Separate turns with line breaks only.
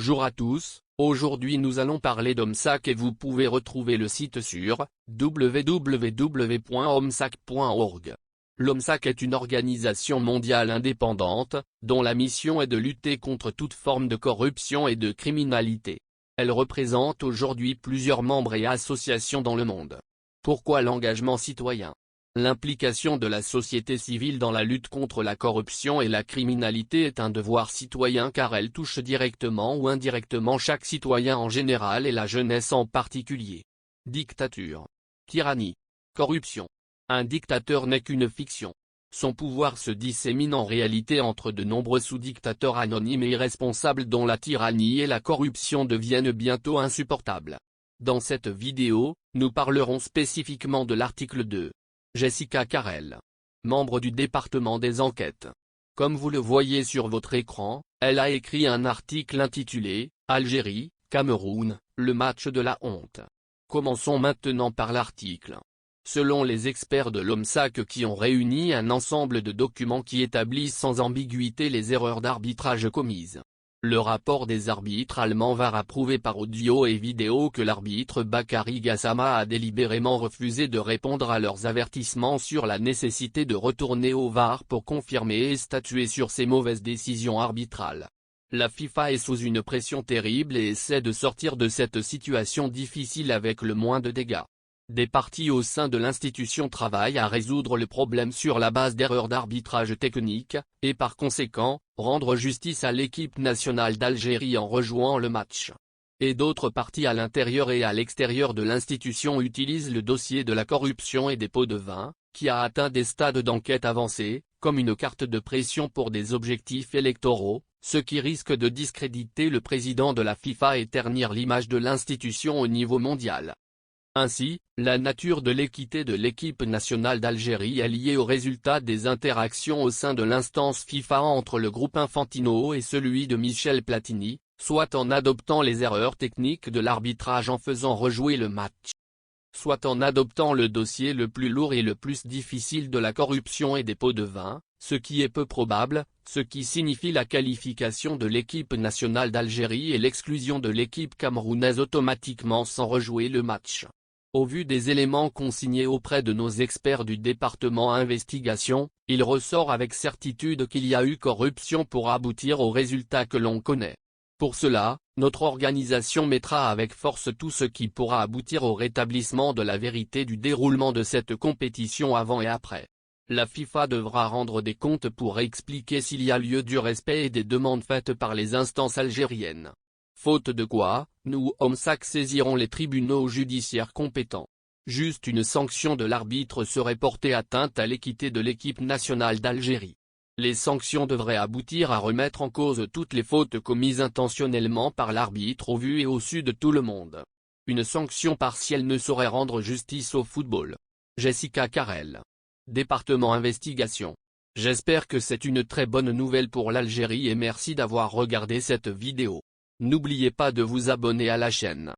Bonjour à tous, aujourd'hui nous allons parler d'OMSAC et vous pouvez retrouver le site sur www.omsac.org. L'OMSAC est une organisation mondiale indépendante, dont la mission est de lutter contre toute forme de corruption et de criminalité. Elle représente aujourd'hui plusieurs membres et associations dans le monde. Pourquoi l'engagement citoyen ? L'implication de la société civile dans la lutte contre la corruption et la criminalité est un devoir citoyen car elle touche directement ou indirectement chaque citoyen en général et la jeunesse en particulier. Dictature. Tyrannie. Corruption. Un dictateur n'est qu'une fiction. Son pouvoir se dissémine en réalité entre de nombreux sous-dictateurs anonymes et irresponsables dont la tyrannie et la corruption deviennent bientôt insupportables. Dans cette vidéo, nous parlerons spécifiquement de l'article 2. Jessica Carrel. Membre du département des enquêtes. Comme vous le voyez sur votre écran, elle a écrit un article intitulé « Algérie, Cameroun, le match de la honte ». Commençons maintenant par l'article. Selon les experts de l'OMSAC qui ont réuni un ensemble de documents qui établissent sans ambiguïté les erreurs d'arbitrage commises. Le rapport des arbitres allemands va approuver par audio et vidéo que l'arbitre Bakary Gassama a délibérément refusé de répondre à leurs avertissements sur la nécessité de retourner au VAR pour confirmer et statuer sur ces mauvaises décisions arbitrales. La FIFA est sous une pression terrible et essaie de sortir de cette situation difficile avec le moins de dégâts. Des parties au sein de l'institution travaillent à résoudre le problème sur la base d'erreurs d'arbitrage technique, et par conséquent, rendre justice à l'équipe nationale d'Algérie en rejoignant le match. Et d'autres parties à l'intérieur et à l'extérieur de l'institution utilisent le dossier de la corruption et des pots de vin, qui a atteint des stades d'enquête avancés, comme une carte de pression pour des objectifs électoraux, ce qui risque de discréditer le président de la FIFA et ternir l'image de l'institution au niveau mondial. Ainsi, la nature de l'équité de l'équipe nationale d'Algérie est liée au résultat des interactions au sein de l'instance FIFA entre le groupe Infantino et celui de Michel Platini, soit en adoptant les erreurs techniques de l'arbitrage en faisant rejouer le match, soit en adoptant le dossier le plus lourd et le plus difficile de la corruption et des pots de vin, ce qui est peu probable, ce qui signifie la qualification de l'équipe nationale d'Algérie et l'exclusion de l'équipe camerounaise automatiquement sans rejouer le match. Au vu des éléments consignés auprès de nos experts du département investigation, il ressort avec certitude qu'il y a eu corruption pour aboutir au résultat que l'on connaît. Pour cela, notre organisation mettra avec force tout ce qui pourra aboutir au rétablissement de la vérité du déroulement de cette compétition avant et après. La FIFA devra rendre des comptes pour expliquer s'il y a lieu du respect et des demandes faites par les instances algériennes. Faute de quoi, nous OMSAC saisirons les tribunaux judiciaires compétents. Juste une sanction de l'arbitre serait portée atteinte à l'équité de l'équipe nationale d'Algérie. Les sanctions devraient aboutir à remettre en cause toutes les fautes commises intentionnellement par l'arbitre au vu et au su de tout le monde. Une sanction partielle ne saurait rendre justice au football. Jessica Carrel. Département Investigation. J'espère que c'est une très bonne nouvelle pour l'Algérie et merci d'avoir regardé cette vidéo. N'oubliez pas de vous abonner à la chaîne.